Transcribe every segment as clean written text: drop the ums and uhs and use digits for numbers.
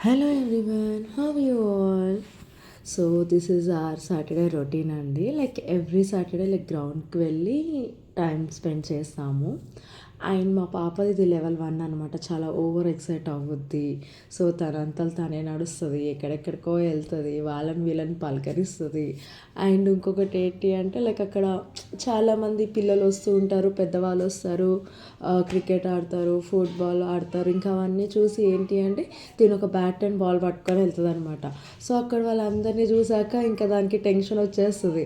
Hello everyone, how are you all? So this is our Saturday routine అండి. Like every Saturday like గ్రౌండ్కి వెళ్ళి time spend చేస్తాము. And మా పాపది ఇది లెవెల్ 1 అనమాట. చాలా ఓవర్ ఎక్సైట్ అవ్వుద్ది. సో తనంతలు తనే నడుస్తుంది, ఎక్కడెక్కడికో వెళ్తుంది, వాళ్ళని వీళ్ళని పలకరిస్తుంది. అండ్ ఇంకొకటి ఏంటి అంటే లైక్ అక్కడ చాలామంది పిల్లలు వస్తూ ఉంటారు, పెద్దవాళ్ళు వస్తారు, క్రికెట్ ఆడతారు, ఫుట్బాల్ ఆడతారు. ఇంకా అవన్నీ చూసి ఏంటి అంటే తిను ఒక బ్యాట్ అండ్ బాల్ పట్టుకొని వెళ్తుంది అనమాట. సో అక్కడ వాళ్ళందరినీ చూసాక ఇంకా దానికి టెన్షన్ వచ్చేస్తుంది.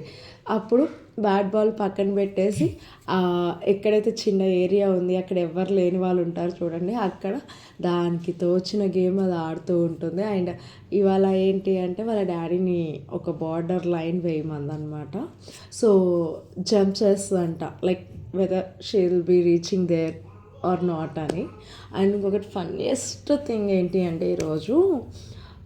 అప్పుడు బ్యాట్ బాల్ పక్కన పెట్టేసి ఎక్కడైతే చిన్న ఏరియా ఉంది, అక్కడ ఎవరు లేని వాళ్ళు ఉంటారు చూడండి, అక్కడ దానికి తోచిన గేమ్ అది ఆడుతూ ఉంటుంది. అండ్ ఇవాళ ఏంటి అంటే వాళ్ళ డాడీని ఒక బార్డర్ లైన్ వేయమందనమాట. సో జంప్ చేస్తుందంట, like whether she will be reaching there or not అని. అండ్ ఇంకొకటి ఫన్నీయెస్ట్ థింగ్ ఏంటి అంటే ఈరోజు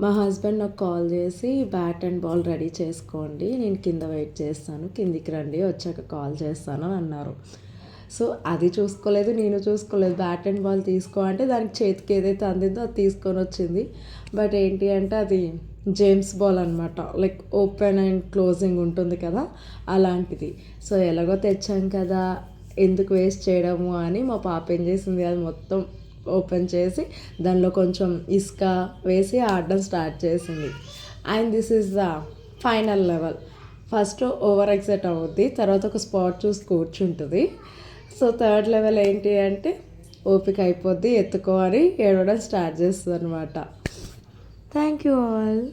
మా హస్బెండ్ నాకు కాల్ చేసి బ్యాట్ అండ్ బాల్ రెడీ చేసుకోండి, నేను కింద వెయిట్ చేస్తాను, కిందికి రండి, వచ్చాక కాల్ చేస్తాను అని అన్నారు. సో అది చూసుకోలేదు, నేను చూసుకోలేదు. బ్యాట్ అండ్ బాల్ తీసుకో అంటే దానికి చేతికి ఏదైతే అందిందో అది తీసుకొని వచ్చింది. బట్ ఏంటి అంటే అది జేమ్స్ బాల్ అనమాట, లైక్ ఓపెన్ అండ్ క్లోజింగ్ ఉంటుంది కదా, అలాంటిది. సో ఎలాగో తెచ్చాం కదా, ఎందుకు వేస్ట్ చేయడము అని మా పాప ఏం చేసింది, అది మొత్తం ఓపెన్ చేసి దానిలో కొంచెం ఇసుక వేసి ఆడడం స్టార్ట్ చేసింది. And this is the final level. First over excite అవుద్ది, తర్వాత ఒక స్పాట్ చూసి కూర్చుంటుంది. సో థర్డ్ లెవెల్ ఏంటి అంటే ఓపిక అయిపోద్ది, ఎత్తుకోవాలి, ఏడవడం స్టార్ట్ చేస్తుంది అనమాట. Thank you all.